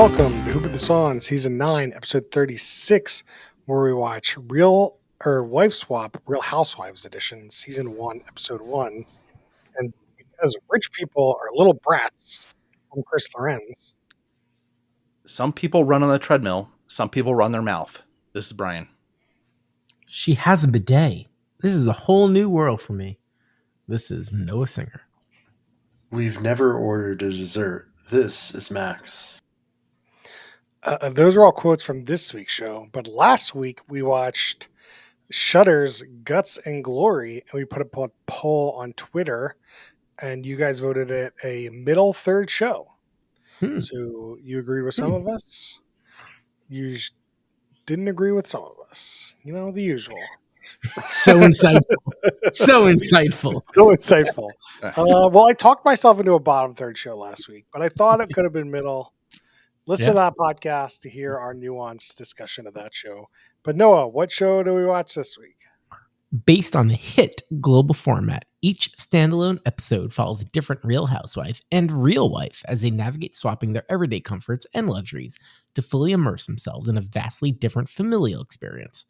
welcome to Who Put This On, Season 9, Episode 36, where we watch Wife Swap, Real Housewives Edition, Season 1, Episode 1. And because rich people are little brats, from Chris Lorenz. Some people run on the treadmill. Some people run their mouth. This is Brian. She has a bidet. This is a whole new world for me. This is Noah Singer. We've never ordered a dessert. This is Max. Those are all quotes from this week's show. But last week, we watched Shudder's Guts and Glory, and we put a poll on Twitter, and you guys voted it a middle third show. So you agreed with some of us. You didn't agree with some of us. You know, the usual. So insightful. So insightful. So insightful. Well, I talked myself into a bottom third show last week, but I thought it could have been middle. Listen to that podcast to hear our nuanced discussion of that show. But Noah, what show do we watch this week? Based on the hit global format, each standalone episode follows a different Real Housewife and real wife as they navigate swapping their everyday comforts and luxuries to fully immerse themselves in a vastly different familial experience.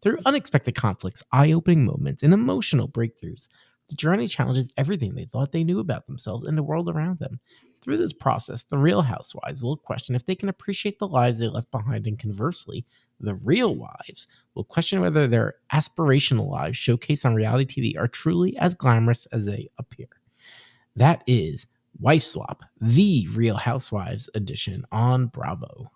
Through unexpected conflicts, eye-opening moments, and emotional breakthroughs, the journey challenges everything they thought they knew about themselves and the world around them. Through this process, the Real Housewives will question if they can appreciate the lives they left behind, and conversely, the Real Wives will question whether their aspirational lives showcased on reality TV are truly as glamorous as they appear. That is Wife Swap, the Real Housewives edition on Bravo.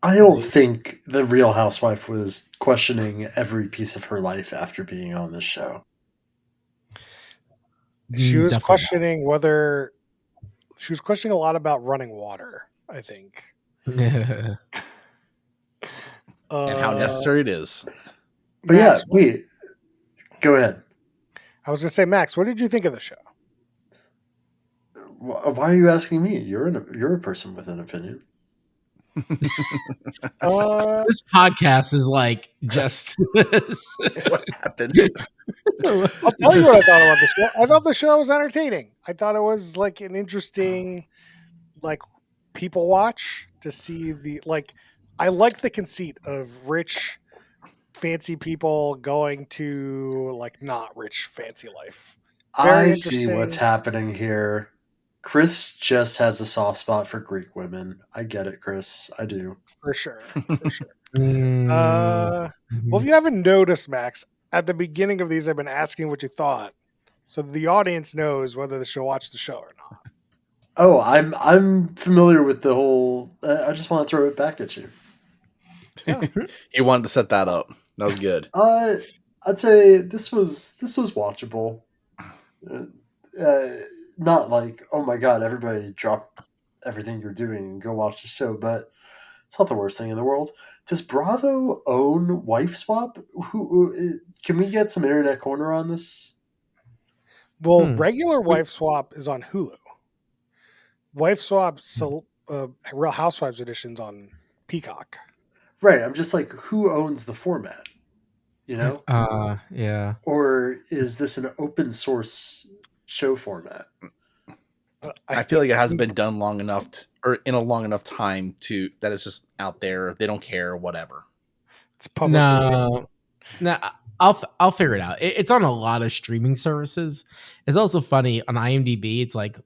I don't think the Real Housewife was questioning every piece of her life after being on this show. She was questioning whether she was questioning a lot about running water, I think. And how necessary it is. But Max, wait. Go ahead. I was going to say, Max, what did you think of the show? Why are you asking me? You're a person with an opinion. This podcast is like just what happened. I'll tell you what I thought about the show. I thought the show was entertaining. I thought it was like an interesting, like, people watch to see the, like, I like the conceit of rich, fancy people going to, like, not rich, fancy life. Very see what's happening here. Chris just has a soft spot for Greek women. I get it, Chris. I do. For sure. Well, if you haven't noticed, Max, at the beginning of these, I've been asking what you thought, so the audience knows whether they should watch the show or not. Oh, I'm familiar with the whole. I just want to throw it back at you. Yeah. You wanted to set that up. That was good. I'd say this was watchable. Not like, oh my god, everybody drop everything you're doing and go watch the show, but it's not the worst thing in the world. Does Bravo own Wife Swap? Who can we get some internet corner on this? Well, regular Wife Swap is on Hulu. Wife Swap, Real Housewives edition's on Peacock. Right. I'm just like, who owns the format? You know? Yeah. Or is this an open source show format? I feel like it hasn't been done long enough or in a long enough time to that it's just out there. They don't care, whatever. It's public. No, I'll figure it out. It's on a lot of streaming services. It's also funny on IMDb. It's like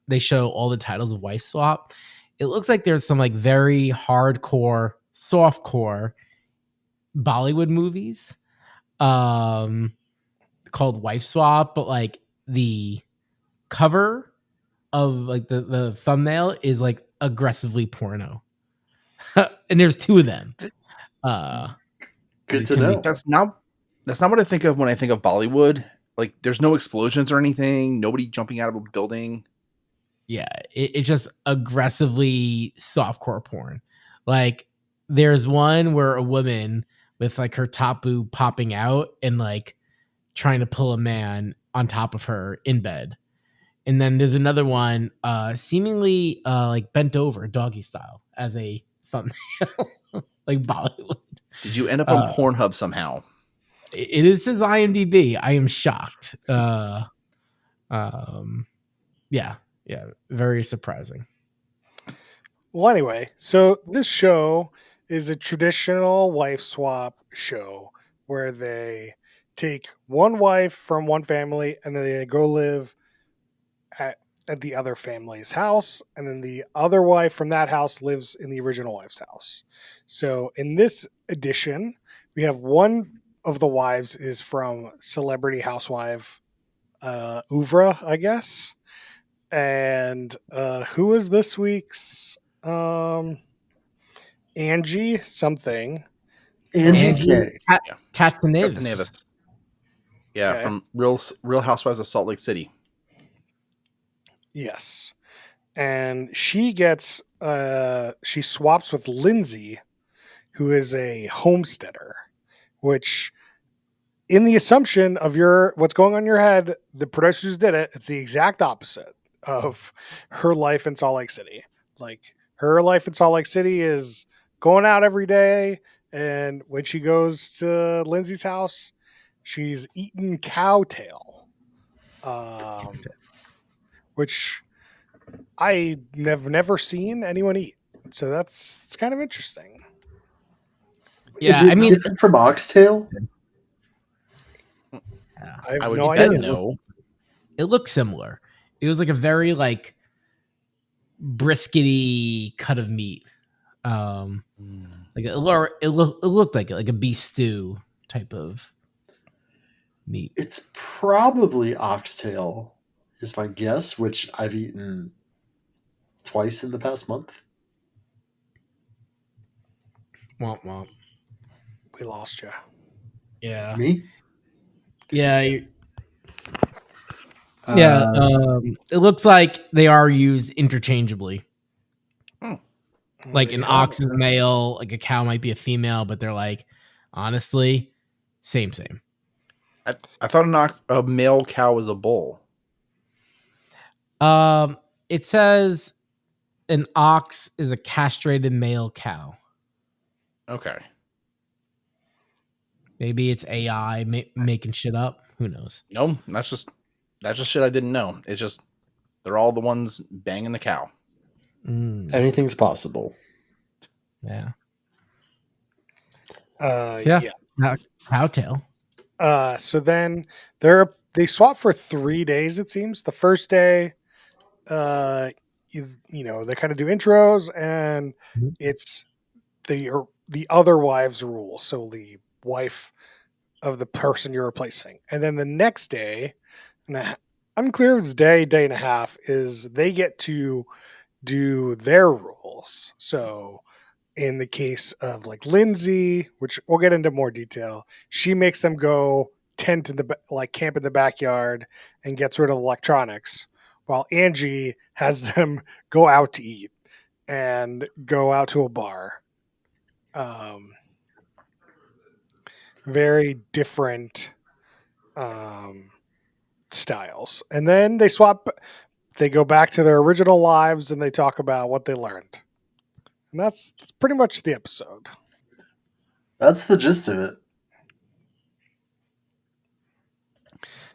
they show all the titles of Wife Swap. It looks like there's some like very hardcore, softcore Bollywood movies called Wife Swap, but like the cover of like the thumbnail is like aggressively porno. And there's two of them. Good to know. That's not what I think of when I think of Bollywood. Like there's no explosions or anything, nobody jumping out of a building. Yeah, it's just aggressively softcore porn. Like there's one where a woman with like her top boob popping out and like trying to pull a man on top of her in bed. And then there's another one seemingly like bent over doggy style as a thumbnail. Like Bollywood. Did you end up on Pornhub somehow? It is his IMDb. I am shocked. Yeah. Yeah, very surprising. Well, anyway, so this show is a traditional wife swap show where they take one wife from one family and then they go live at, at the other family's house, and then the other wife from that house lives in the original wife's house. So in this edition, we have one of the wives is from Celebrity Housewife Ouvra, I guess. And who was this week's Angie something? Angie Angie K. Yeah. Castanevis. Yeah, Okay. from Real Housewives of Salt Lake City. Yes. And she gets she swaps with Lindsay, who is a homesteader, which in the assumption of your what's going on in your head, the producers did it. It's the exact opposite of her life in Salt Lake City. Like her life in Salt Lake City is going out every day, and when she goes to Lindsay's house, she's eating cow tail, which I have never seen anyone eat. So that's it's kind of interesting. Is Yeah, I it mean, different from oxtail? I have I would no bet idea. no. it looks similar. It was like a very like briskety cut of meat. Like it looked like a beef stew type of meat. It's probably oxtail, is my guess, which I've eaten twice in the past month. Womp womp. We lost you. Yeah. Me? Yeah. Yeah. It looks like they are used interchangeably. Hmm. Like They an have ox is a male, like a cow might be a female, but they're like, honestly, same. I thought a male cow was a bull. It says an ox is a castrated male cow. Okay. Maybe it's AI making shit up. Who knows? No, that's just shit I didn't know. It's just they're all the ones banging the cow. Anything's possible. Yeah. yeah. Cowtail. So then they swap for 3 days. It seems the first day, you know, they kind of do intros, and Mhm. it's the other wives' rule. So the wife of the person you're replacing, and then the next day, unclear if it's day and a half, is they get to do their rules. So in the case of like Lindsay, which we'll get into more detail, she makes them go tent in the like camp in the backyard and gets rid of electronics, while Angie has them go out to eat and go out to a bar. Very different styles, and then they swap. They go back to their original lives and they talk about what they learned, and that's pretty much the episode. That's the gist of it.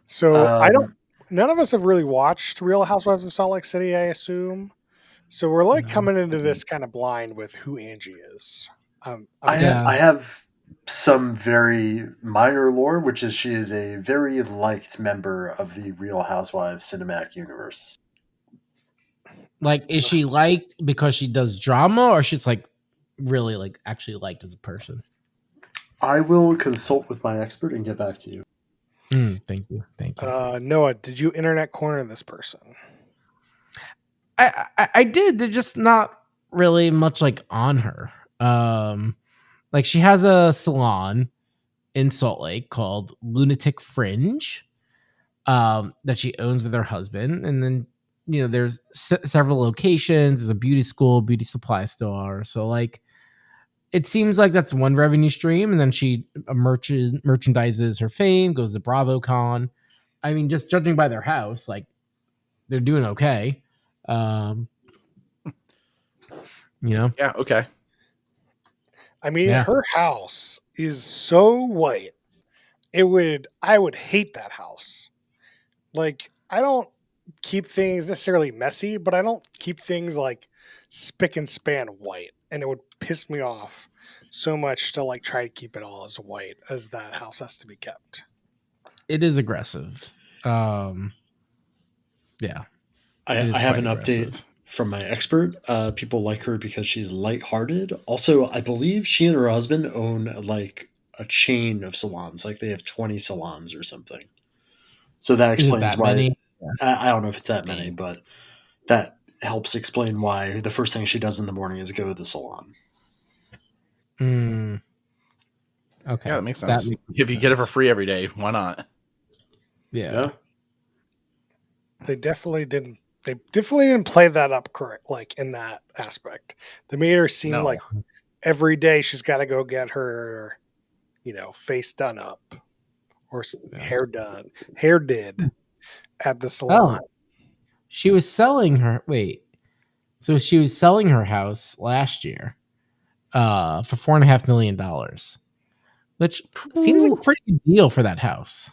So I don't. None of us have really watched Real Housewives of Salt Lake City, I assume. So we're like No. coming into this kind of blind with who Angie is. I have some very minor lore, which is she is a very liked member of the Real Housewives cinematic universe. Like, is she liked because she does drama, or she's like really like actually liked as a person? I will consult with my expert and get back to you. Thank you. Noah, did you internet corner this person? I did. They're just not really much like on her. Like she has a salon in Salt Lake called Lunatic Fringe, that she owns with her husband, and then there's several locations. There's a beauty school, beauty supply store. So like, it seems like that's one revenue stream, and then she merchandises her fame, goes to BravoCon. I mean, just judging by their house, like they're doing okay. Yeah, okay. I mean, her house is so white. I would hate that house. Like, I don't keep things necessarily messy, but I don't keep things like spick and span white. And it would piss me off so much to like try to keep it all as white as that house has to be kept. It is aggressive. Yeah, I it is have quite an update aggressive. from my expert. People like her because she's lighthearted. Also, I believe she and her husband own like a chain of salons. Like they have 20 salons or something. So that Is it explains that why. many? I don't know if it's that many, Dang. but that helps explain why the first thing she does in the morning is go to the salon. Mm, Yeah, okay, that makes that sense. makes If you get it for sense. free every day, why not? Yeah. Yeah. They definitely didn't. They definitely didn't play that up correct, like in that aspect. They made her seem No. like every day she's got to go get her, face done up or Yeah. hair did at the salon. Oh, she was selling her. Wait, so she was selling her house last year, for $4.5 million, which seems like a Ooh. pretty good deal for that house.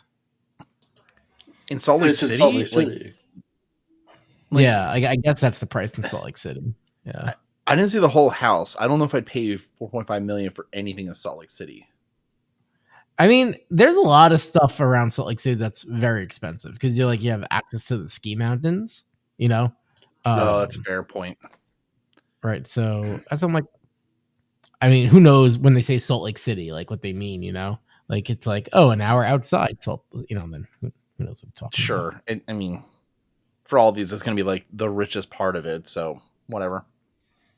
In Salt Lake It's in Salt City, Lake City. like Yeah, I guess that's the price in Salt Lake City. Yeah. I didn't see the whole house. I don't know if I'd pay 4.5 million for anything in Salt Lake City. I mean, there's a lot of stuff around Salt Lake City that's very expensive because you have access to the ski mountains, you know. No, that's a Um, fair point. right. So that's I'm like, I mean, who knows when they say Salt Lake City, like what they mean, Like it's like, oh, an hour outside. So then who knows what I'm talking about? Sure. And I mean, for all of these, it's going to be like the richest part of it. So whatever.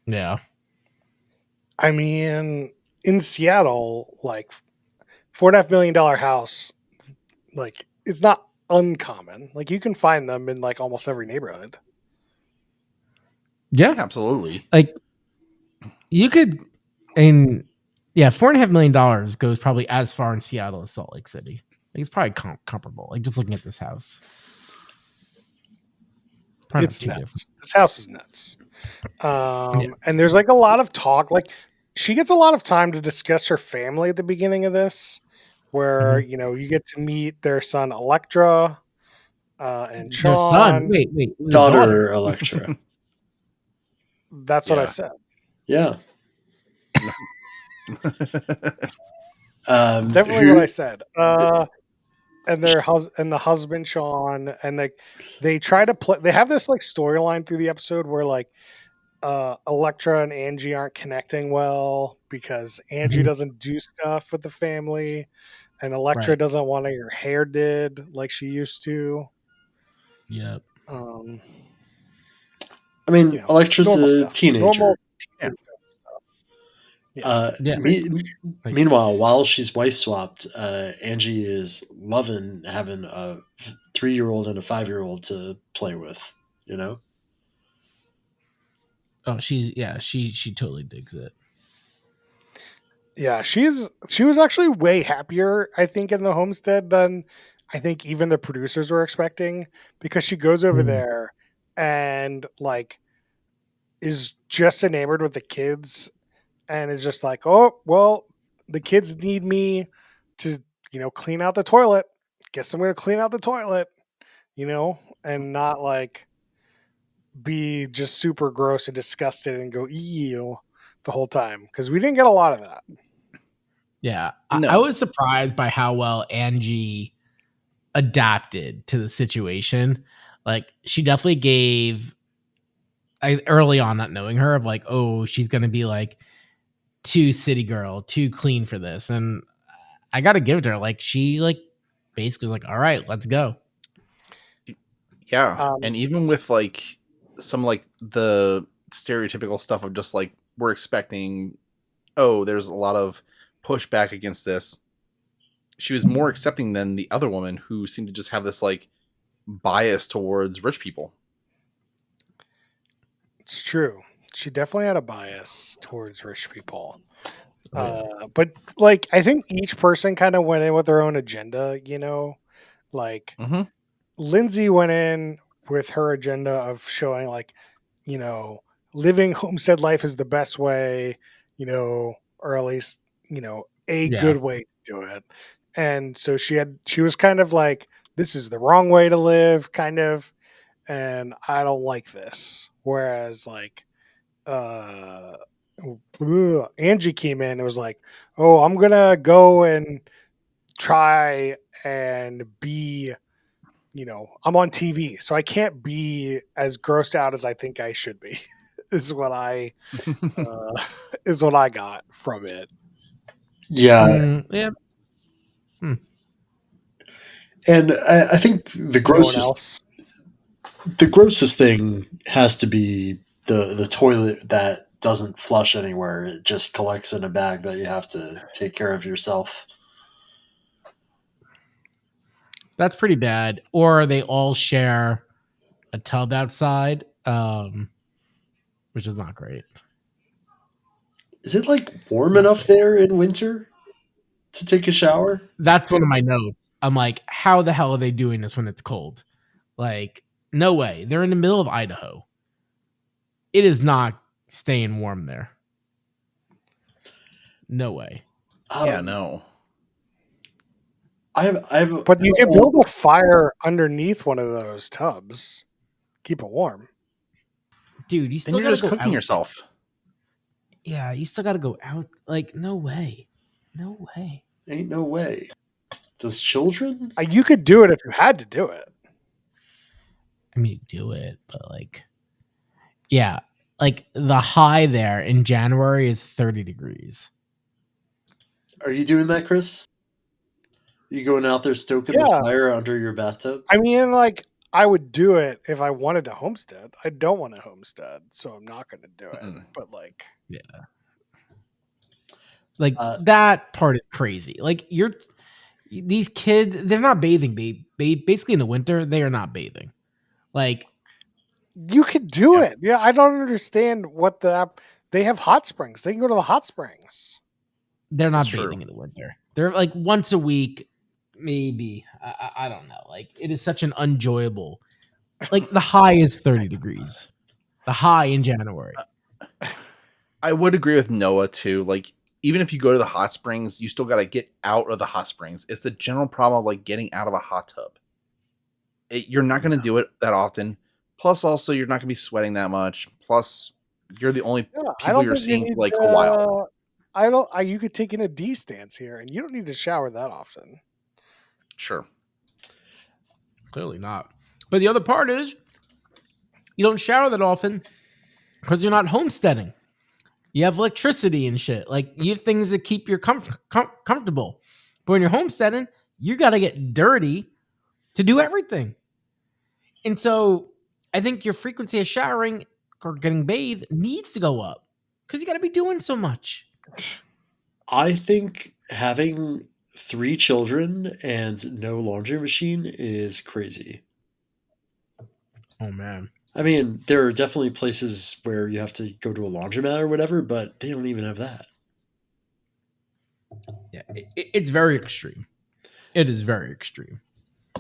Yeah. I mean, in Seattle, like $4.5 million house, like it's not uncommon. Like you can find them in like almost every neighborhood. Yeah. Absolutely. Like you could, and yeah, $4.5 million goes probably as far in Seattle as Salt Lake City. Like it's probably comparable. Like just looking at this house, probably not It's too different. nuts. This house is nuts. Yeah. And there's like a lot of talk. Like she gets a lot of time to discuss her family at the beginning of this, where Mhm. you get to meet their son Electra and Their son. Sean. Wait. It was a Daughter daughter. Electra. That's what I Yeah. said. Yeah. It's definitely what I Who? said. And the husband Sean, and they try to play. They have this like storyline through the episode where like Electra and Angie aren't connecting well because Angie Mhm. doesn't do stuff with the family, and Electra Right. doesn't want her hair did like she used to. Yep. Um, I mean, Electra's normal a stuff. Normal teenager. Yeah. teenage stuff. Yeah, Yeah. pretty much. Like, Meanwhile, while she's wife swapped, Angie is loving having a 3-year-old and a 5-year-old to play with. You know. oh, she totally digs it. Yeah, she was actually way happier, I think, in the homestead than I think even the producers were expecting, because she goes over Mm. there and like is just enamored with the kids and is just like, oh well, the kids need me to clean out the toilet. Guess I'm gonna clean out the toilet, and not like be just super gross and disgusted and go ew the whole time, because we didn't get a lot of that. Yeah, I No. was surprised by how well Angie adapted to the situation. Like, she definitely gave early on, not knowing her, of like, oh, she's gonna be like too city girl, too clean for this, and I got to give it to her. Like, she like basically was like, all right, let's go. Yeah. Um, And even with like some like the stereotypical stuff of just like we're expecting, oh, there's a lot of pushback against this. She was more accepting than the other woman who seemed to just have this like bias towards rich people. it's true. She definitely had a bias towards rich people. Oh, yeah. But like, I think each person kind of went in with their own agenda, like Mm-hmm. Lindsay went in with her agenda of showing like, you know, living homestead life is the best way, or at least, a Yeah. good way to do it. And so she was kind of like, this is the wrong way to live, kind of. and I don't like this. Whereas like Angie came in and was like, "Oh, I'm gonna go and try and be, I'm on TV, so I can't be as grossed out as I think I should be." is what I uh, is what I got from it. Yeah, Yeah. and I think No one else. the grossest thing has to be the toilet that doesn't flush anywhere. It just collects in a bag that you have to take care of yourself. That's pretty bad. Or they all share a tub outside, which is not great. Is it like warm Not enough great. there in winter to take a shower? That's one of my notes. I'm like, how the hell are they doing this when it's cold? Like, no way. They're in the middle of Idaho. It is not staying warm there. No way. Yeah, Um, no. I have But you can build a fire underneath one of those tubs. Keep it warm. Dude, you Then still you're gotta just go cooking out. yourself. Yeah, you still gotta go out. Like, no way. No way. ain't no way. Those children? You could do it if you had to do it. I mean, do it, but like, yeah, like the high there in January is 30 degrees. Are you doing that, Chris? You going out there stoking the Yeah. fire under your bathtub? I mean, like, I would do it if I wanted to homestead. I don't want to homestead, so I'm not going to do it. Mm-mm. But, like, Like that part is crazy. Like these kids, they're not bathing, basically in the winter, they are not bathing. Like, you could do Yeah. it. Yeah, I don't understand what they have hot springs. They can go to the hot springs. they're not That's true. bathing in the winter. They're like once a week, maybe. I don't know. Like, it is such an unenjoyable. Like, the high is 30 degrees. The high in January. I would agree with Noah too. Like, even if you go to the hot springs, you still got to get out of the hot springs. It's the general problem of like getting out of a hot tub. You're not going to do it that often. Plus, also, you're not going to be sweating that much. Plus, you're the only Yeah, I people don't you're think you seeing need for like a while. I don't. You could take in a D stance here, and you don't need to shower that often. Sure. Clearly not. But the other part is you don't shower that often because you're not homesteading. You have electricity and shit. Like, you have things that keep you comfortable. But when you're homesteading, you got to get dirty to do everything. And so I think your frequency of showering or getting bathed needs to go up because you got to be doing so much. I think having 3 children and no laundry machine is crazy. Oh, man. I mean, there are definitely places where you have to go to a laundromat or whatever, but they don't even have that. Yeah, it's very extreme. It is very extreme.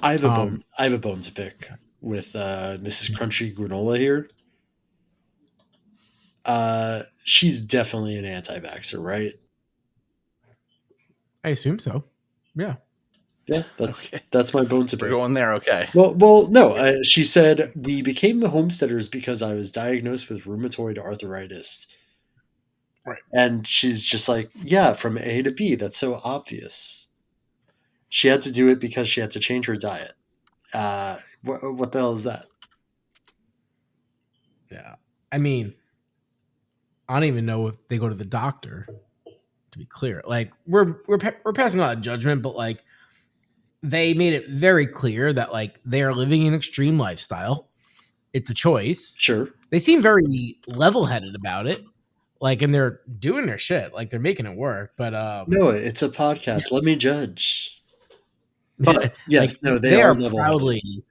I have a bone to pick with Mrs. Crunchy Granola here. She's definitely an anti-vaxxer, right? I assume so. Yeah. Yeah, that's my bone to pick. We're going there. Okay. Well, no. She said we became the homesteaders because I was diagnosed with rheumatoid arthritis. Right. And she's just like, yeah, from A to B. That's so obvious. She had to do it because she had to change her diet. What the hell is that? Yeah. I mean, I don't even know if they go to the doctor. To be clear, like we're passing on a judgment, but like they made it very clear that like they are living an extreme lifestyle. It's a choice. Sure. They seem very level-headed about it, like, and they're doing their shit, like they're making it work. But No, it's a podcast. Yeah. Let me judge. But yes, like they they are are level-headed. proudly,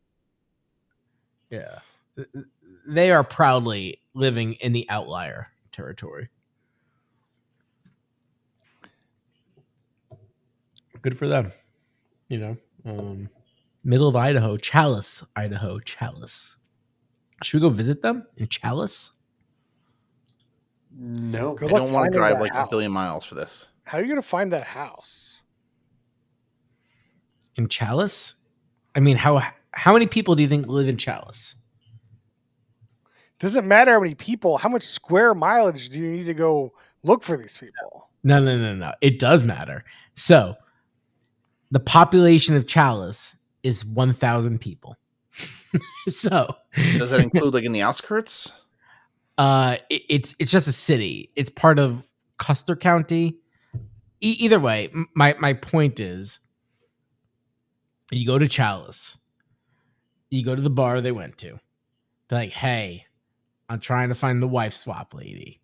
yeah, they are proudly living in the outlier territory. Good for them, you know. Middle of Idaho, Chalice, Idaho, Chalice. Should we go visit them in Chalice? No. Good I luck don't want to finding drive that like a house. billion miles for this. How are you going to find that house? In Chalice? I mean, how many people do you think live in Chalice? Doesn't matter how many people. How much square mileage do you need to go look for these people? No. It does matter. So the population of Chalice is 1,000 people. So Does that include like in the outskirts? It's just a city. It's part of Custer County. Either way, my point is, you go to Chalice, you go to the bar they went to. Be like, hey, I'm trying to find the wife swap lady.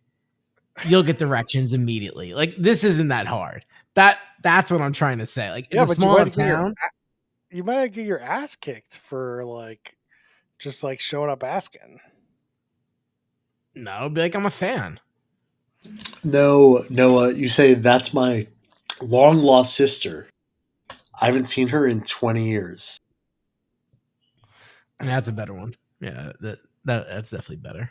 You'll get directions immediately. Like, this isn't that hard. That's what I'm trying to say. Like, it's a small town. You might get your ass kicked for like just like showing up asking. No, be like, I'm a fan. No, Noah, you say that's my long lost sister. I haven't seen her in 20 years. That's a better one. Yeah, that's definitely better.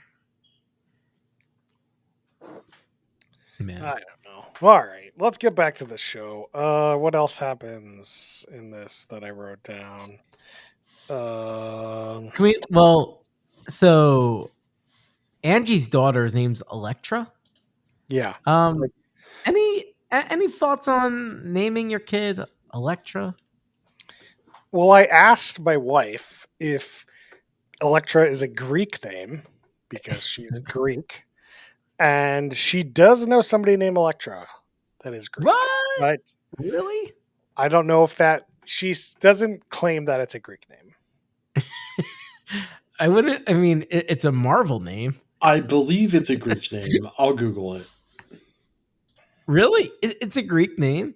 Man. I don't know. All right, let's get back to the show. What else happens in this that I wrote down? Can we? Well, so Angie's daughter's name's Electra. Yeah. Any thoughts on naming your kid Electra? Well, I asked my wife if Electra is a Greek name because she's Greek, and she does know somebody named Electra that is Greek. What? But Really? I don't know if that she doesn't claim that it's a Greek name. I wouldn't. I mean, it's a Marvel name. I believe it's a Greek name. I'll Google it. Really? It's a Greek name?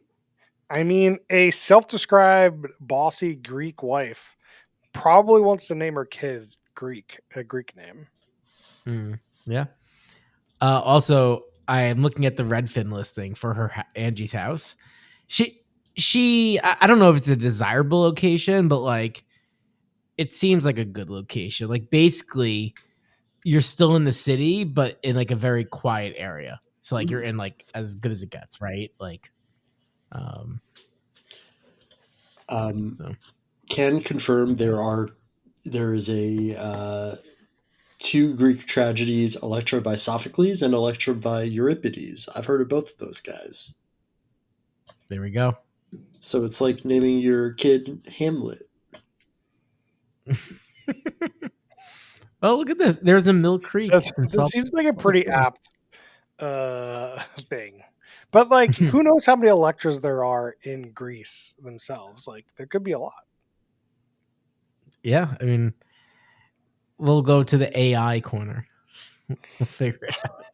I mean, a self-described bossy Greek wife probably wants to name her kid a Greek name. Yeah. Also, I am looking at the Redfin listing for her Angie's house. I don't know if it's a desirable location, but like, it seems like a good location. Like, basically, you're still in the city, but in like a very quiet area. So like, you're in like as good as it gets, right? Like, so. Can confirm there is a two Greek tragedies, Electra by Sophocles and Electra by Euripides. I've heard of both of those guys. There we go. So it's like naming your kid Hamlet. Oh, look at this. There's a Mill Creek. This seems like a pretty apt thing. But like, who knows how many Electras there are in Greece themselves? Like, there could be a lot. Yeah, I mean, we'll go to the AI corner. We'll figure it out.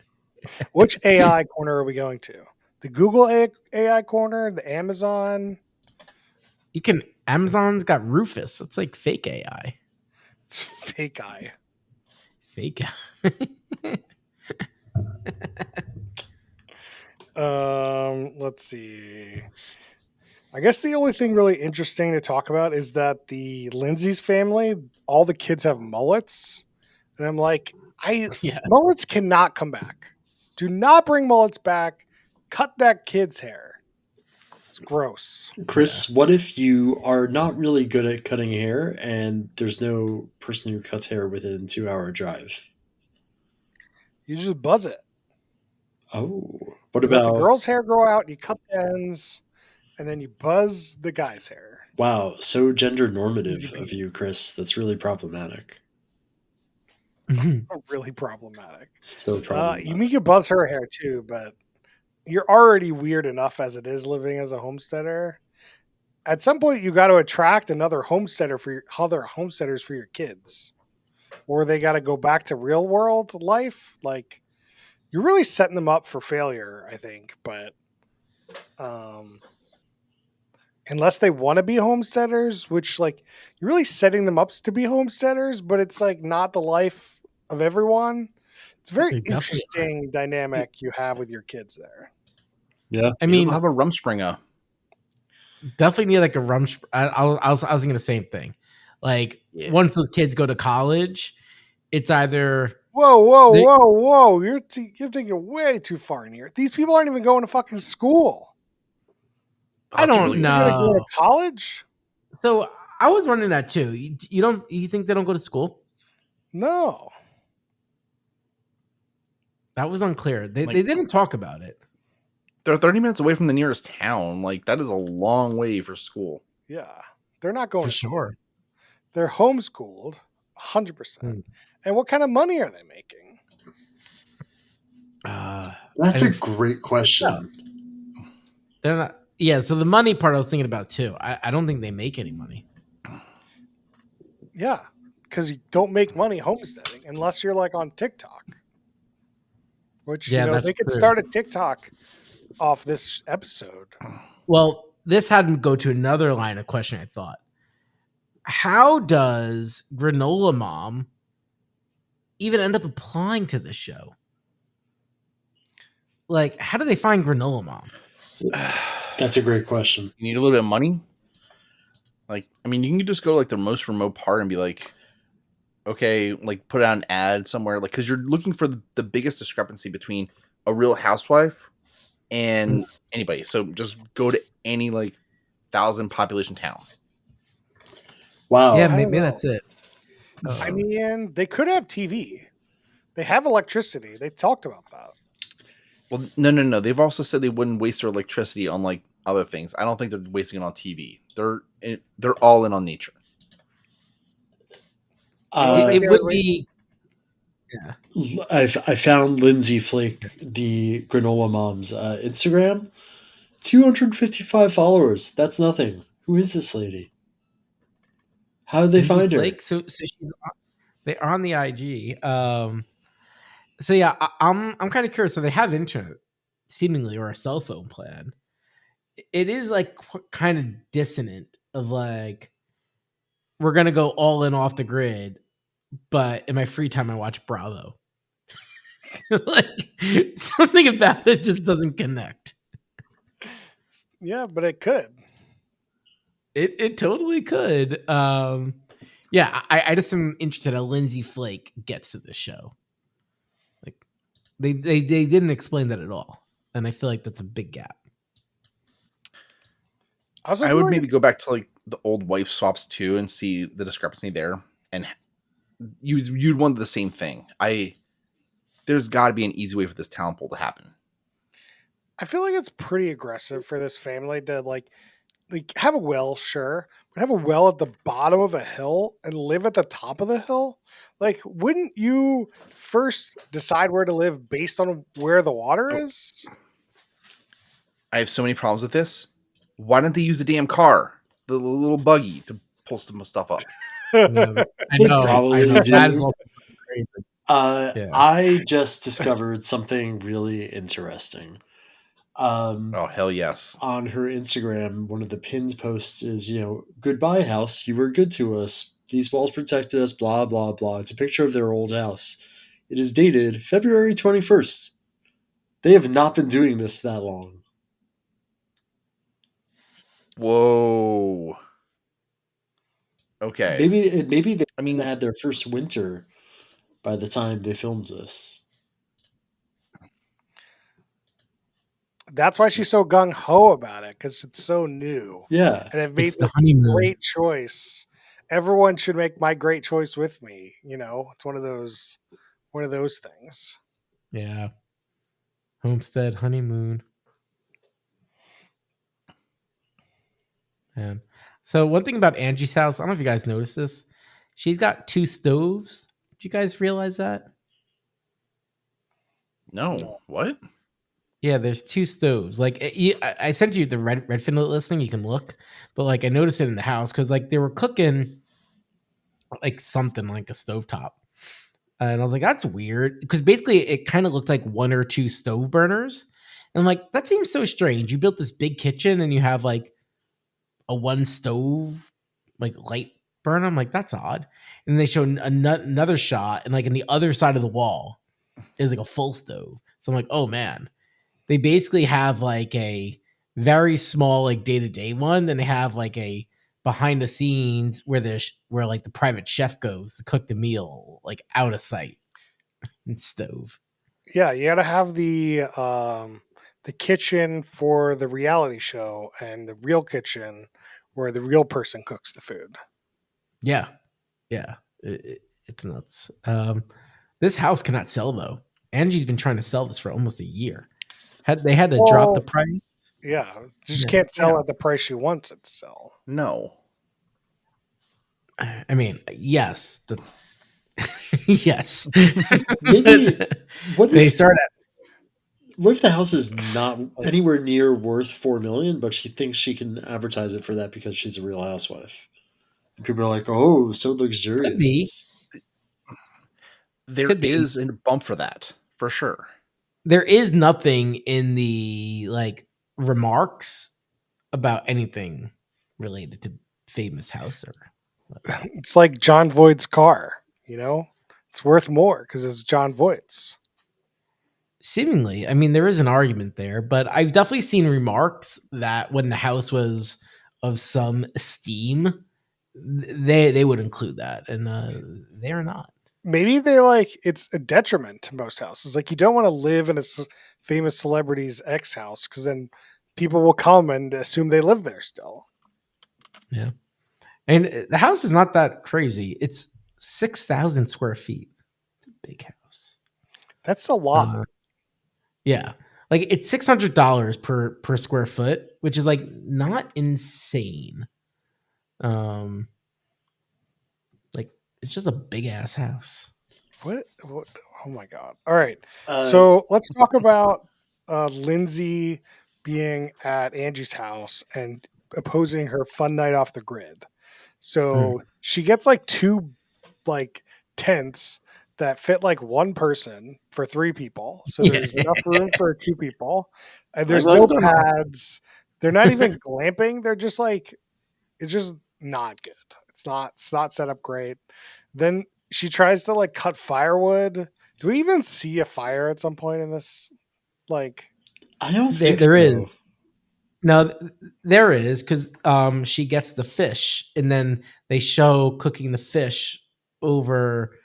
Which AI corner are we going to? The Google AI corner, the Amazon? Amazon's got Rufus. It's like fake AI. It's fake AI. Fake. Let's see. I guess the only thing really interesting to talk about is that the Lindsay's family, all the kids have mullets. And I'm like, mullets cannot come back. Do not bring mullets back. Cut that kid's hair. It's gross. Chris, what if you are not really good at cutting hair and there's no person who cuts hair within a 2-hour drive? You just buzz it. Oh, Let the girl's hair grow out, you cut the ends, and then you buzz the guy's hair. Wow, so gender normative of you, Chris. That's really problematic. Really problematic. So problematic. You can buzz her hair too, but you're already weird enough as it is living as a homesteader. At some point, you got to attract other homesteaders for your kids, or they got to go back to real world life. Like, you're really setting them up for failure, I think. But unless they want to be homesteaders, which like you're really setting them up to be homesteaders, but it's like not the life of everyone. It's a very interesting dynamic you have with your kids there. Yeah, I mean, have a Rumspringa. Definitely need like a I was thinking the same thing. Like, once those kids go to college, it's either whoa. You're taking it way too far in here. These people aren't even going to fucking school. I don't know. Go to college? So I was wondering that too. You think they don't go to school? No. That was unclear. They Like- didn't talk about it. They're 30 minutes away from the nearest town. Like, that is a long way for school. Yeah. They're not going For to school. sure. They're homeschooled 100%. Hmm. And what kind of money are they making? That's a great question. They're not. Yeah, so the money part I was thinking about too. I don't think they make any money. Yeah. Because you don't make money homesteading unless you're like on TikTok. Which, Yeah, that's they could true. start a TikTok off this episode. Well, this had me go to another line of question. I thought, how does Granola Mom even end up applying to this show? Like, how do they find Granola Mom? That's a great question. You need a little bit of money. Like, I mean, you can just go to like the most remote part and be like, okay, like put out an ad somewhere, like, because you're looking for the biggest discrepancy between a real housewife and anybody. So just go to any like 1,000 population town. Wow. Yeah, I don't maybe know. that's it. I mean, they could have TV. They have electricity. They talked about that. Well, no. They've also said they wouldn't waste their electricity on like other things. I don't think they're wasting it on TV. They're all in on nature. It would be. Yeah. I found Lindsay Flake, the Granola Mom's Instagram. 255 followers. That's nothing. Who is this lady? How did they Lindsay find Flake? So they're on the IG. So yeah, I'm kind of curious. So they have internet, seemingly, or a cell phone plan. It is like kind of dissonant. Of like, we're gonna go all in off the grid, but in my free time, I watch Bravo. Like, something about it just doesn't connect. Yeah, but it could. It totally could. Yeah, I just am interested how Lindsay Flake gets to this show. Like, they didn't explain that at all, and I feel like that's a big gap. I would maybe go back to like the old wife swaps too and see the discrepancy there, and you'd want the same thing. There's got to be an easy way for this talent pool to happen. I feel like it's pretty aggressive for this family to like have a well, sure, but have a well at the bottom of a hill and live at the top of the hill. Like, wouldn't you first decide where to live based on where the water is? I have so many problems with this. Why don't they use the damn car, the little buggy, to pull some stuff up? Yeah, I know. probably do. That is also crazy. Yeah. I just discovered something really interesting. Oh, hell yes. On her Instagram, one of the pins posts is, goodbye house, you were good to us. These walls protected us, blah, blah, blah. It's a picture of their old house. It is dated February 21st. They have not been doing this that long. Whoa. Okay. Maybe they had their first winter by the time they filmed this. That's why she's so gung ho about it, because it's so new. Yeah, and I've made It's the the honeymoon. great choice. Everyone should make my great choice with me. It's one of those things. Yeah. Homestead honeymoon. Yeah. So one thing about Angie's house, I don't know if you guys noticed this. She's got 2 stoves. Did you guys realize that? No. What? Yeah, there's 2 stoves. Like, I sent you the Redfin listing. You can look, but like I noticed it in the house because like they were cooking like something like a stovetop, and I was like, that's weird because basically it kind of looked like 1 or 2 stove burners, and I'm like, that seems so strange. You built this big kitchen and you have like a 1 stove like light burner. I'm like, that's odd. And they showed another shot, and like on the other side of the wall is like a full stove. So I'm like, oh man. They basically have like a very small like day-to-day one, then they have like a behind the scenes where like the private chef goes to cook the meal like out of sight and stove. Yeah, you got to have the kitchen for the reality show and the real kitchen where the real person cooks the food. Yeah. It's nuts. This house cannot sell though. Angie's been trying to sell this for almost a year. They had to drop the price. Yeah, you just Yeah. can't sell at the price she wants it to sell. No. I mean, yes, yes. Maybe what They if start at what if the house is not anywhere near worth $4 million, but she thinks she can advertise it for that because she's a Real Housewife? And people are like, "Oh, so could be, luxurious." There could be. is a bump for that, for sure. There is nothing in the like remarks about anything related to famous house or whatnot. It's like John Voight's car. It's worth more because it's John Voight's. Seemingly, I mean, there is an argument there, but I've definitely seen remarks that when the house was of some esteem, they would include that, and they're not. Maybe it's a detriment to most houses. Like, you don't want to live in a famous celebrity's ex house because then people will come and assume they live there still. Yeah, and the house is not that crazy. It's 6,000 square feet. It's a big house. That's a lot. Yeah, like it's $600 per square foot, which is like not insane. Like it's just a big ass house. What? Oh my god! All right, Uh, so let's talk about Lindsay being at Angie's house and opposing her fun night off the grid. So she gets like two tents that fit like one person for three people. So there's enough room for two people, and there's no pads. They're not even glamping. They're just it's just not good. It's not set up great. Then she tries to cut firewood. Do we even see a fire at some point in this? I don't think There so. is. No, there is, because she gets the fish, and then they show cooking the fish over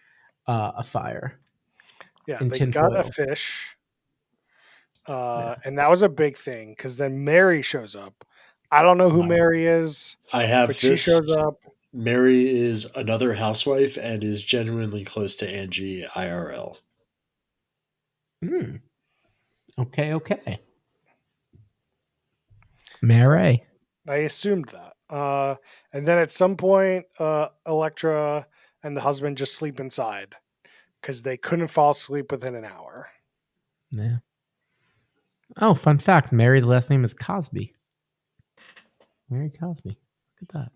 a fire. Yeah, in they tin got a foil. fish, Yeah. and that was a big thing because then Mary shows up. I don't know who Wow. Mary is, I have but this. she shows up. Mary is another housewife and is genuinely close to Angie IRL. Okay. Mary. I assumed that. And then at some point, Electra and the husband just sleep inside because they couldn't fall asleep within an hour. Yeah. Oh, fun fact. Mary's last name is Cosby. Mary Cosby. Look at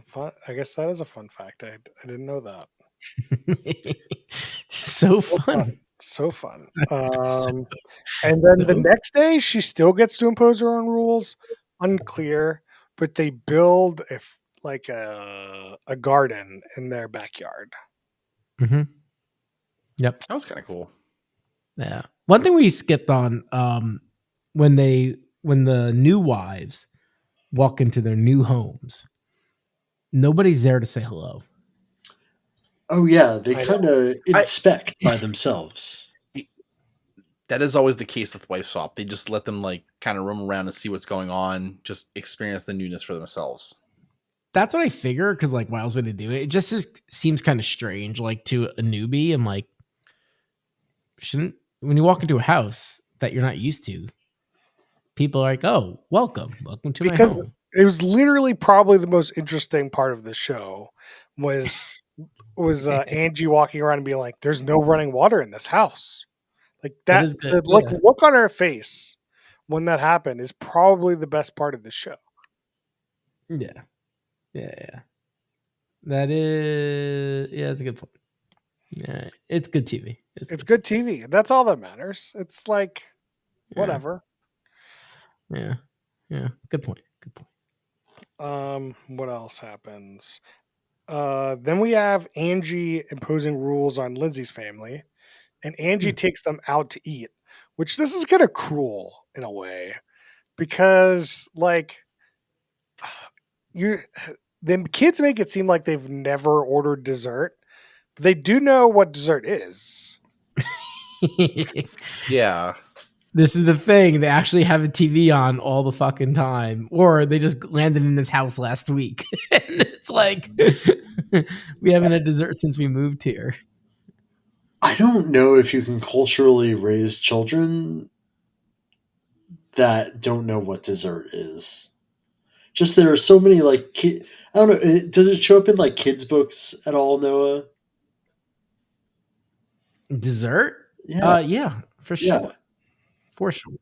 Fun. I guess that is a fun fact. I didn't know that. that. So fun. So fun. So- And then the so- next day, she still gets to impose her own rules. Unclear, but they build a garden in their backyard. Mhm. Yep. That was kind of cool. Yeah. One thing we skipped on when the new wives walk into their new homes, nobody's there to say hello. Oh yeah, they I kind of inspect by themselves. That is always the case with wife swap. They just let them kind of roam around and see what's going on, just experience the newness for themselves. That's what I figured, because why else would they do it? It just seems kind of strange, to a newbie. I'm like, shouldn't, when you walk into a house that you're not used to, people are like, "Oh, welcome to my home." It was literally probably the most interesting part of the show was Angie walking around and being like, "There's no running water in this house." That is good. The look on her face when that happened is probably the best part of the show. Yeah. That is, that's a good point. Yeah, it's good TV. It's good TV. That's all that matters. It's whatever. Yeah. Good point. What else happens? Then we have Angie imposing rules on Lindsay's family, and Angie takes them out to eat, which this is kind of cruel in a way because the kids make it seem like they've never ordered dessert. But they do know what dessert is. Yeah. This is the thing. They actually have a TV on all the fucking time, or they just landed in this house last week. It's like we haven't had dessert since we moved here. I don't know if you can culturally raise children that don't know what dessert is. Just there are so many like I don't know. Does it show up in like kids' books at all, Noah? Dessert? Yeah, Yeah, for yeah. sure. For sure.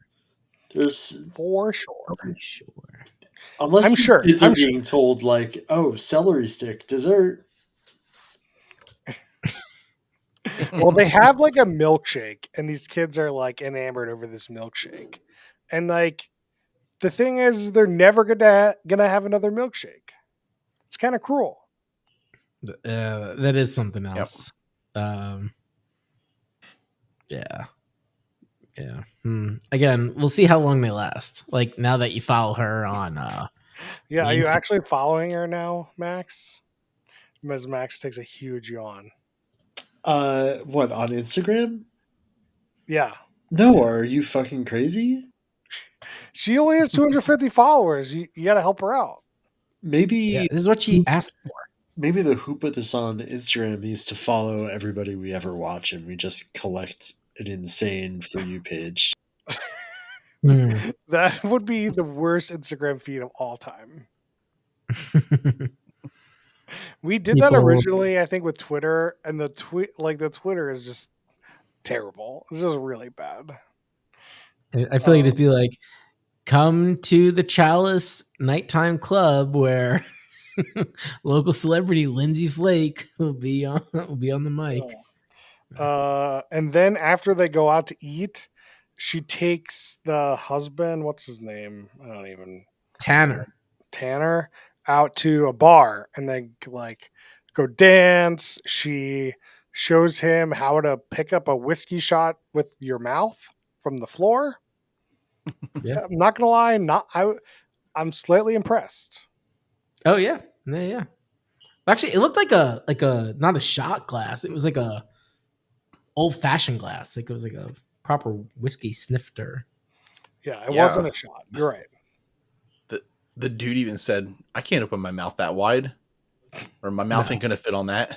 There's For sure. For sure. unless I'm these sure. kids are I'm sure. being told like, "Oh, celery stick dessert." Well, they have like a milkshake, and these kids are like enamored over this milkshake. And like the thing is, they're never gonna have another milkshake. It's kind of cruel. That is something Yep. else. Yeah. Yeah. Again, we'll see how long they last. Like now that you follow her on Yeah, the are you Insta- actually following her now, Max? As Max takes a huge yawn. What on Instagram? Yeah, No, Yeah. are you fucking crazy? she only has 250 followers. You got to help her out. Maybe Yeah, this is what she asked for. maybe the who put this on Instagram needs to follow everybody we ever watch, and we just collect an insane for you page. That would be the worst Instagram feed of all time. We did that People- originally, I think, with Twitter, and the Twitter is just terrible. It's just really bad. I feel like it'd just be like, come to the Chalice nighttime club where local celebrity Lindsay Flake will be on the mic. And then after they go out to eat, she takes the husband, what's his name? I don't even Tanner out to a bar, and they like go dance. She shows him how to pick up a whiskey shot with your mouth from the floor. Yeah. I'm not gonna lie, I'm slightly impressed. Oh yeah. Yeah. Actually, it looked like a not a shot glass. It was like a old fashioned glass. Like it was like a proper whiskey snifter. Yeah, it Yeah. wasn't a shot. You're right. The dude even said, "I can't open my mouth that wide, or my mouth No. ain't gonna fit on that."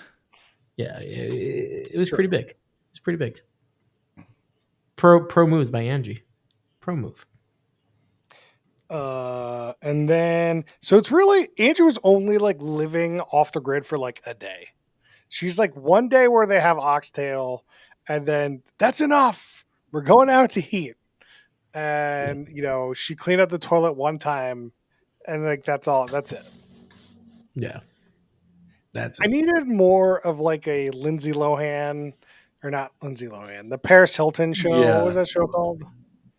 Yeah, it was pretty big. It's pretty big. Pro moves by Angie. Pro move. And then so it's really Andrew was only like living off the grid for like a day. She's like one day where they have oxtail, and then that's enough. We're going out to eat. And she cleaned up the toilet one time, and like that's all. That's it. Yeah. That's I it. needed more of like a Lindsay Lohan, or not Lindsay Lohan, the Paris Hilton show. Yeah. What was that show called?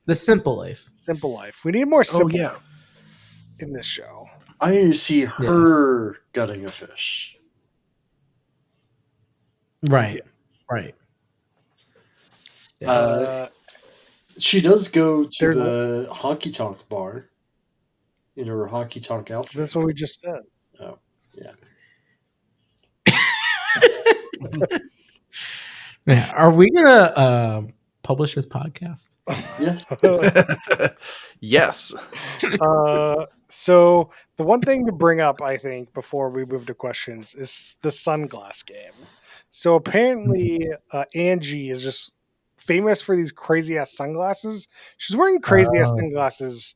The Simple Life. Simple Life. We need more simple yeah. life in this show. I need to see her gutting a fish. Right. Right. She does go to There's- the honky tonk bar in her honky tonk outfit. That's what we just said. Oh, yeah. Yeah. Are we gonna publish this podcast? Yes. Yes. So the one thing to bring up, I think, before we move to questions is the sunglass game. So apparently, Angie is just famous for these crazy ass sunglasses. She's wearing crazy ass sunglasses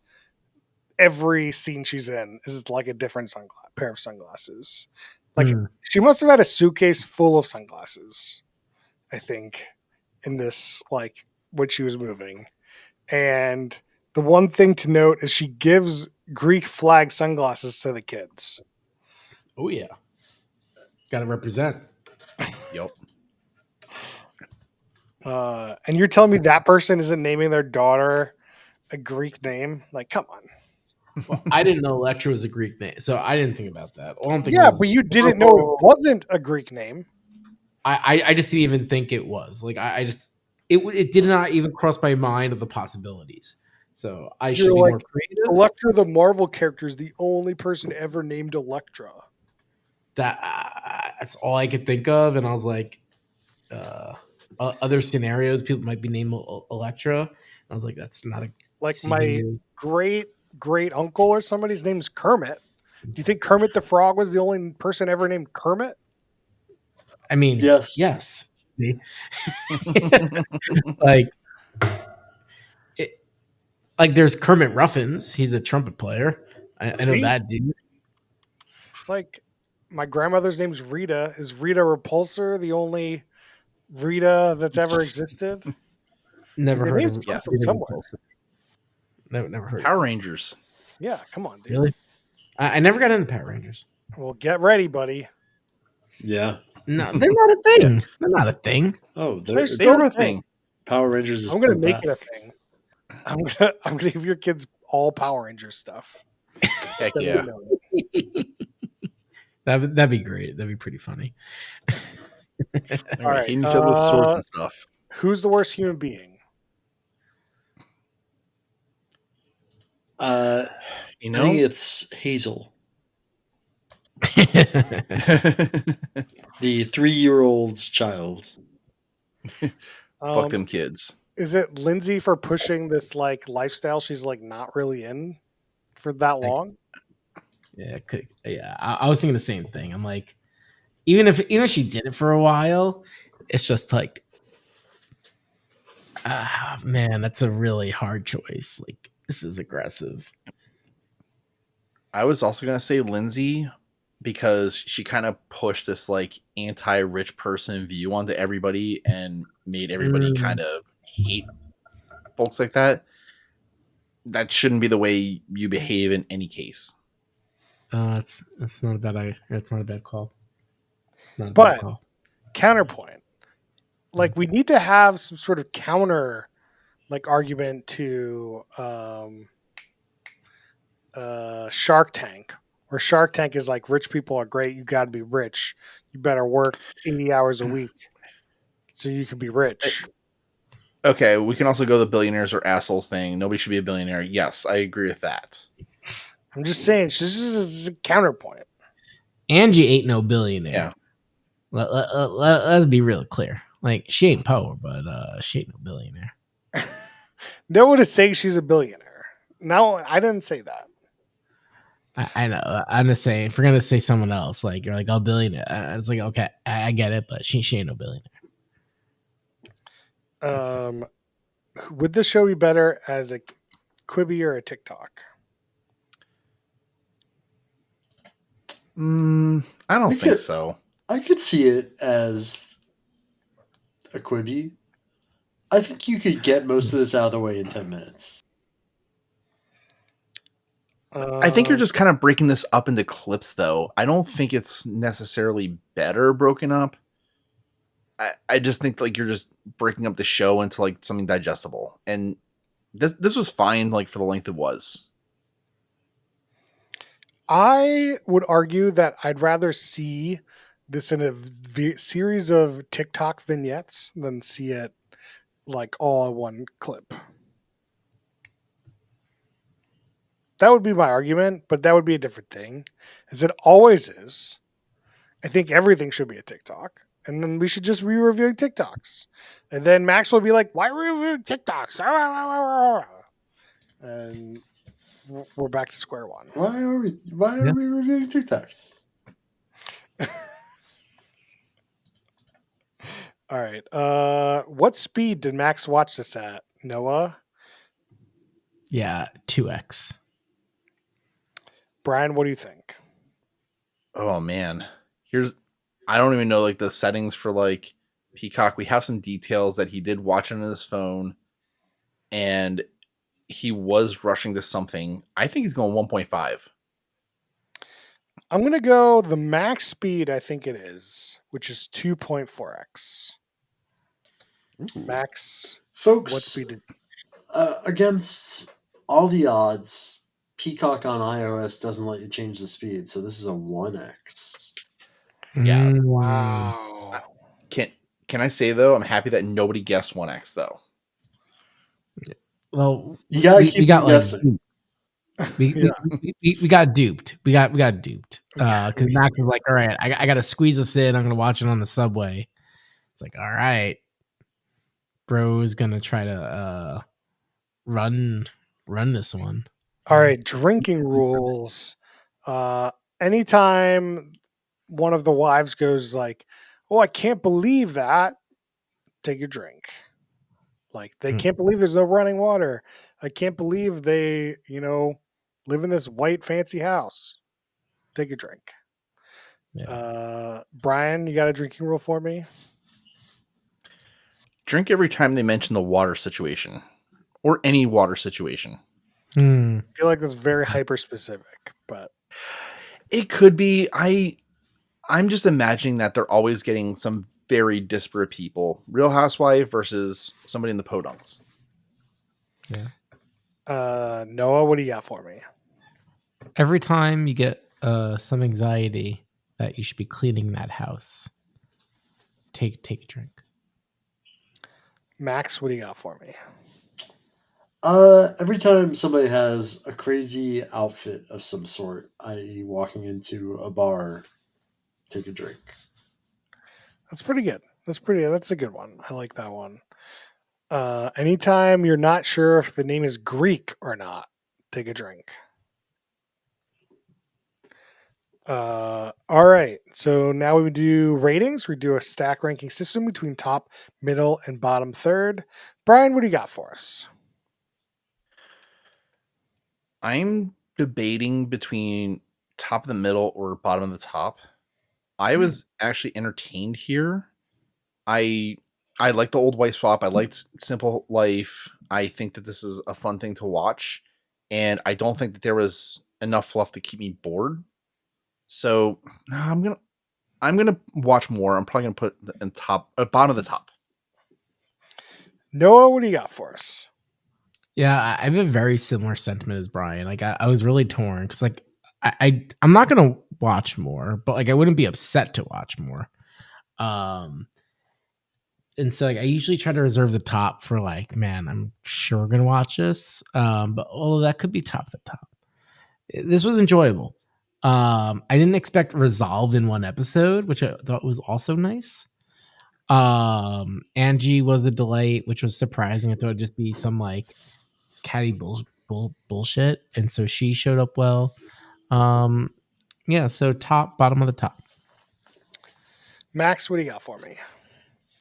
every scene she's in. Is like a different pair of sunglasses. Like she must have had a suitcase full of sunglasses, I think, in this, like when she was moving. And the one thing to note is she gives Greek flag sunglasses to the kids. Oh yeah. Gotta represent. Yep. And you're telling me that person isn't naming their daughter a Greek name? Like, come on. Well, I didn't know Electra was a Greek name, so I didn't think about that. All I'm thinking Yeah, is, but you didn't know it wasn't a Greek name. I just didn't even think it was. Like I just it did not even cross my mind of the possibilities. So I should be like, more creative. Electra, the Marvel character, is the only person ever named Electra. That's all I could think of, and I was like, other scenarios people might be named Electra. I was like, that's not a Like my great uncle or somebody's name is Kermit. Do you think Kermit the Frog was the only person ever named Kermit? I mean, Yes. yes. see. like, like there's Kermit Ruffins. He's a trumpet player. I know See? that dude. Like, my grandmother's name's Rita. Is Rita Repulsor the only Rita that's ever existed? Never Your heard name's of come Yes. from somewhere. Repulsor. Never heard. Power of it. Rangers. Yeah, come on, dude. Really? I never got into Power Rangers. Well, get ready, buddy. Yeah. No, they're not a thing. They're not a thing. Oh, They're they're, They still are a a thing. Power Rangers is I'm gonna still make back. it a thing. I'm gonna give your kids all Power Rangers stuff. Heck Then we yeah. know it. That'd be great. That'd be pretty funny. They're All right, hitting each other with swords and stuff. Who's the worst human being? You I think know? it's Hazel, the 3-year-old's child. Fuck them kids. Is it Lindsay for pushing this like lifestyle she's like not really in for that long? Yeah, I was thinking the same thing. I'm like, even if she did it for a while, it's just like, man, that's a really hard choice. Like, this is aggressive. I was also gonna say Lindsay because she kind of pushed this like anti-rich person view onto everybody and made everybody kind of hate folks like that. That shouldn't be the way you behave in any case. It's not a bad. It's not a bad call. Not a But- bad call. Counterpoint. Like we need to have some sort of counter like argument to Shark Tank, where Shark Tank is like rich people are great, you got to be rich. You better work 80 hours a week so you can be rich. Okay, we can also go the billionaires are assholes thing. Nobody should be a billionaire. Yes, I agree with that. I'm just saying, this is a counterpoint. Angie ain't no billionaire. Yeah. Let's be real clear. Like, she ain't poor, but she ain't no billionaire. No one is saying she's a billionaire. No, I didn't say that. I know. I'm just saying, if we're gonna say someone else, like you're like, oh, billionaire. It's like, okay, I get it, but she ain't no billionaire. Would this show be better as a Quibi or a TikTok? I don't think so. I could see it as a Quibi. I think you could get most of this out of the way in 10 minutes. I think you're just kind of breaking this up into clips, though. I don't think it's necessarily better broken up. I just think like you're just breaking up the show into like something digestible, and this was fine like for the length it was. I would argue that I'd rather see this in a series of TikTok vignettes than see it like all in one clip. That would be my argument, but that would be a different thing, as it always is. I think everything should be a TikTok, and then we should just be reviewing TikToks. And then Max will be like, "Why are we reviewing TikToks?" And we're back to square one. Why are we reviewing TikToks? All right. What speed did Max watch this at, Noah? Yeah, 2x. Brian, what do you think? Oh man, I don't even know like the settings for like Peacock. We have some details that he did watch on his phone, and he was rushing to something. I think he's going 1.5. I'm going to go the max speed, I think it is, which is 2.4x. Max, Folks, what speed did against all the odds, Peacock on iOS doesn't let you change the speed, so this is a 1x. Yeah. Wow. Can I say though, I'm happy that nobody guessed 1x though. Well, You gotta we keep got guessing. we got duped. We got duped. Because Mac was like, all right, I got to squeeze this in. I'm going to watch it on the subway. It's like, all right, bro's going to try to run this one. All right, drinking rules. Anytime one of the wives goes like, "Oh, I can't believe that," take your drink. Like, they can't believe there's no running water. I can't believe they, live in this white fancy house. Take a drink. Yeah. Brian, you got a drinking rule for me? Drink every time they mention the water situation or any water situation. Hmm. I feel like that's very hyper specific, but It could be. I'm just imagining that they're always getting some very disparate people. Real Housewife versus somebody in the Podunks. Yeah. Noah, what do you got for me? Every time you get some anxiety that you should be cleaning that house, take a drink. Max, what do you got for me? Every time somebody has a crazy outfit of some sort, i.e., walking into a bar, take a drink. That's pretty good. That's a good one. I like that one. Anytime you're not sure if the name is Greek or not, take a drink. All right. So now we do ratings. We do a stack ranking system between top, middle, and bottom third. Brian, what do you got for us? I'm debating between top of the middle or bottom of the top. I was actually entertained here. I like the old wife swap. I liked Simple Life. I think that this is a fun thing to watch, and I don't think that there was enough fluff to keep me bored. So I'm gonna watch more. I'm probably gonna put it in bottom of the top. Noah, what do you got for us? Yeah, I have a very similar sentiment as Brian. Like I was really torn because like I'm not gonna watch more, but like I wouldn't be upset to watch more. And so like I usually try to reserve the top for like, man, I'm sure we're gonna watch this. But although that could be top to top. This was enjoyable. I didn't expect resolved in one episode, which I thought was also nice. Angie was a delight, which was surprising. I thought it'd just be some like catty bullshit, and so she showed up well. Yeah, so top, bottom of the top. Max, what do you got for me?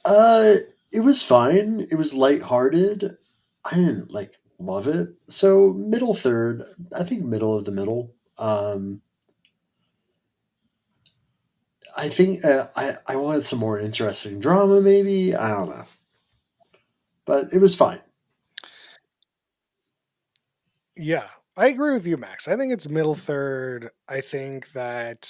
Uh, it was fine. It was lighthearted. I didn't like love it. So middle third. I think middle of the middle. I think I wanted some more interesting drama. Maybe I don't know, but it was fine. Yeah, I agree with you, Max. I think it's middle third. I think that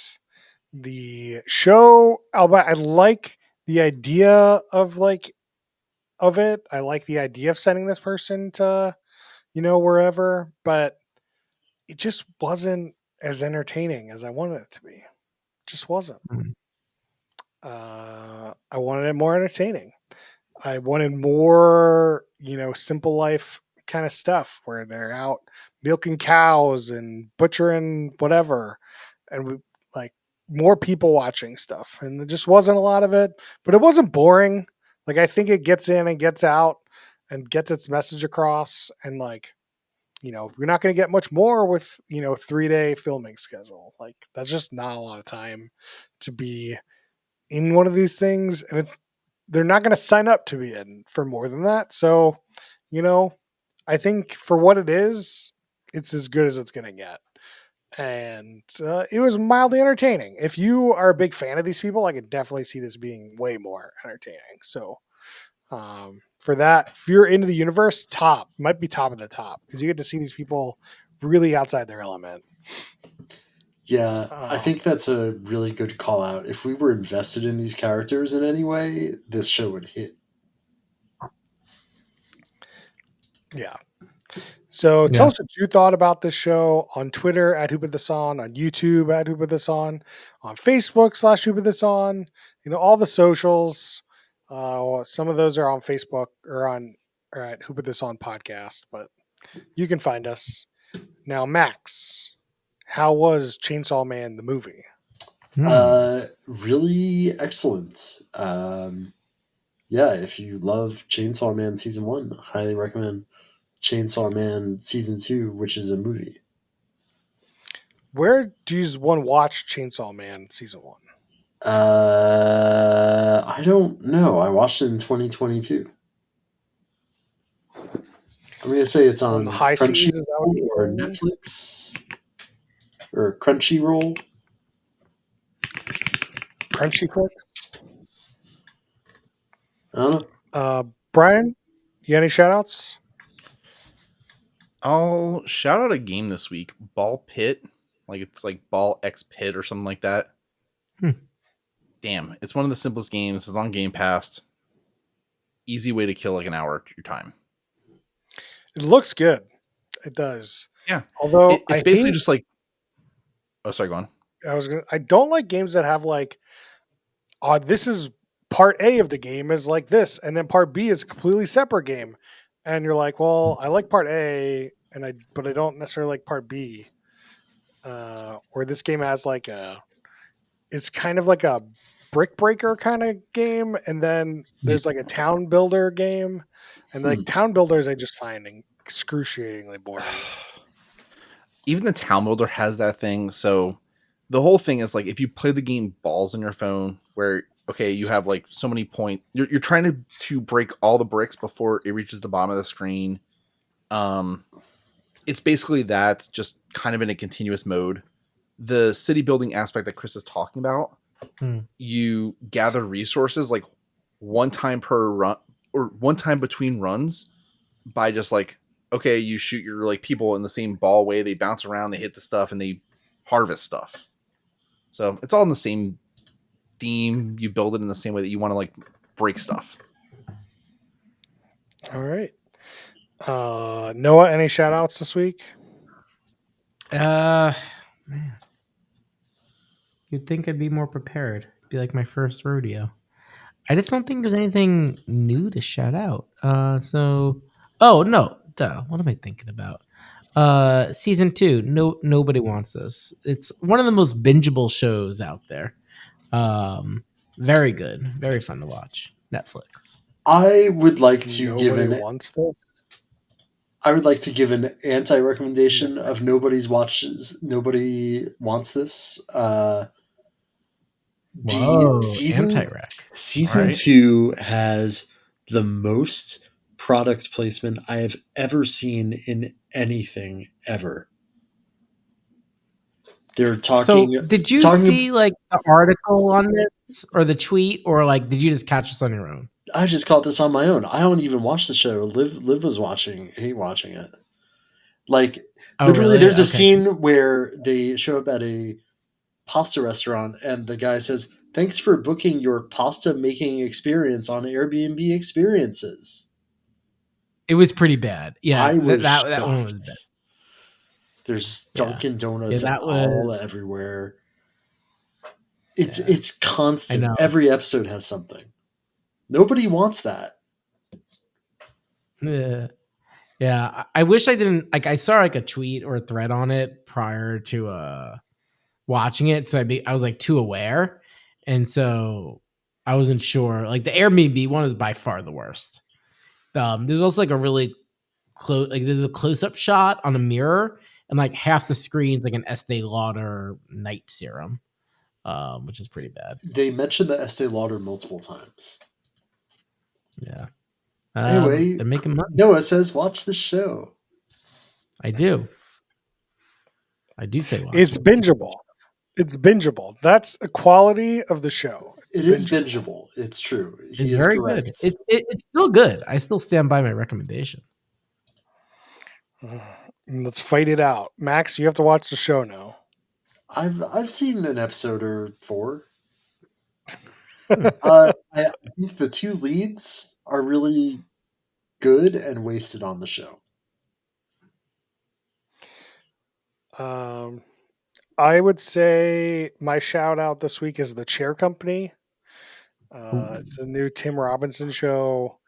the show, albeit I like the idea of it. I like the idea of sending this person to, wherever, but it just wasn't as entertaining as I wanted it to be. It just wasn't. Mm. I wanted it more entertaining. I wanted more, simple life kind of stuff where they're out milking cows and butchering whatever, and we like more people watching stuff. And there just wasn't a lot of it, but it wasn't boring. Like, I think it gets in and gets out and gets its message across. And like, you're not going to get much more with 3-day filming schedule. Like, that's just not a lot of time to be in one of these things, and they're not going to sign up to be in for more than that. So, I think for what it is, it's as good as it's going to get. And it was mildly entertaining. If you are a big fan of these people, I could definitely see this being way more entertaining. So, for that, if you're into the universe, might be top of the top because you get to see these people really outside their element. Yeah, I think that's a really good call out. If we were invested in these characters in any way, this show would hit. Yeah. So tell Yeah. us what you thought about this show on Twitter at Hoop of the Son, on YouTube at Hoop of the Son, on Facebook / Hoop of the Son, all the socials. Some of those are on Facebook or at Hoop of the Son podcast, but you can find us. Now, Max, how was Chainsaw Man the movie? Really excellent. Yeah, if you love Chainsaw Man season 1, highly recommend Chainsaw Man season 2, which is a movie. Where do you want to watch Chainsaw Man season 1? I don't know. I watched it in 2022. I'm gonna say it's On the on high seas, is that what Crunchyroll you're or telling me? Netflix or Crunchyroll. Crunchy Clicks. I don't know. Brian, you got any shout outs? I'll shout out a game this week, Ball Pit. Like it's like Ball X Pit or something like that. Hmm. Damn, it's one of the simplest games. It's on Game Pass. Easy way to kill like an hour of your time. It looks good. It does. Yeah. Although It's basically just like, oh, sorry, go on. I don't like games that have like, this is part A of the game is like this, and then part B is a completely separate game. And you're like, well, I like part A, but I don't necessarily like part B. Or this game has like it's kind of like a brick breaker kind of game, and then there's like a town builder game, and like town builders I just find excruciatingly boring. Even the town builder has that thing. So the whole thing is like if you play the game balls on your phone, where okay, you have like so many points, you're trying to break all the bricks before it reaches the bottom of the screen. It's basically that, just kind of in a continuous mode. The city building aspect that Chris is talking about, you gather resources like one time per run or one time between runs by just like, okay, you shoot your like people in the same ball way, they bounce around, they hit the stuff, and they harvest stuff. So it's all in the same theme. You build it in the same way that you want to like break stuff. All right. Noah, any shout outs this week? Man. You'd think I'd be more prepared. It'd be like my first rodeo. I just don't think there's anything new to shout out. Oh no, duh. What am I thinking about? Season 2. Nobody wants this. It's one of the most bingeable shows out there. Very good, very fun to watch. Netflix. I would like to give Nobody an wants this. I would like to give an anti-recommendation No. of Nobody Wants This. The Whoa, anti-rec. season Alright. 2 has the most product placement I have ever seen in anything ever. They're talking. So, did you see like the article on this or the tweet, or like did you just catch this on your own? I just caught this on my own. I don't even watch the show. Liv was watching it. Like Oh, literally, really? there's a Okay. scene where they show up at a pasta restaurant, and the guy says, "Thanks for booking your pasta making experience on Airbnb Experiences." It was pretty bad. Yeah, I was that one was bad. shocked. There's Yeah. Dunkin' Donuts Yeah, and that was. all everywhere. It's Yeah. it's I constant. know. Every episode has something. Nobody wants that. Yeah. Yeah. I wish I didn't like. I saw like a tweet or a thread on it prior to watching it, so I was like too aware, and so I wasn't sure. Like the Airbnb one is by far the worst. There's also like a really close, like there's a close up shot on a mirror, and like half the screen's like an Estee Lauder night serum, which is pretty bad. They mentioned the Estee Lauder multiple times. Yeah. Anyway, They're making money. Noah says, "Watch the show." I do. I do say watch. It's bingeable. It's bingeable. That's a quality of the show. It is bingeable. It's true. He It's is very correct. good. It's still good. I still stand by my recommendation. Let's fight it out. Max, you have to watch the show now. I've seen an episode or 4. I think the 2 leads are really good and wasted on the show. I would say my shout out this week is The Chair Company. It's the new Tim Robinson show.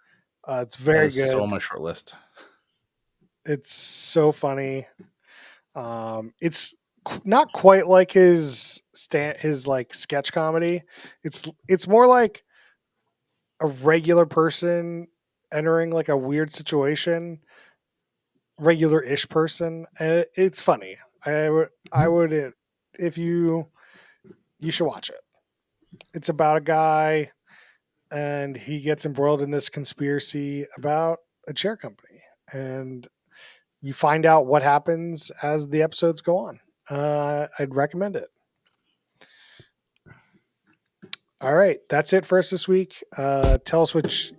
It's very good. So on my short list. It's so funny. It's not quite like his like sketch comedy. It's more like a regular person entering like a weird situation, regular-ish person, and it's funny. I would if you should watch it. It's about a guy, and he gets embroiled in this conspiracy about a chair company, and you find out what happens as the episodes go on. I'd recommend it. All right, that's it for us this week. Tell us what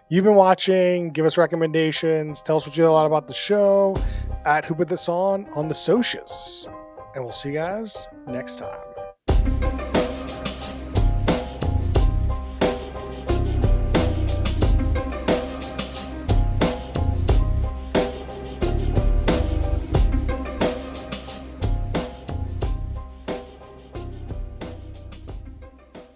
you've been watching. Give us recommendations. Tell us what you know a lot about the show at Who Put This On the socials. And we'll see you guys next time.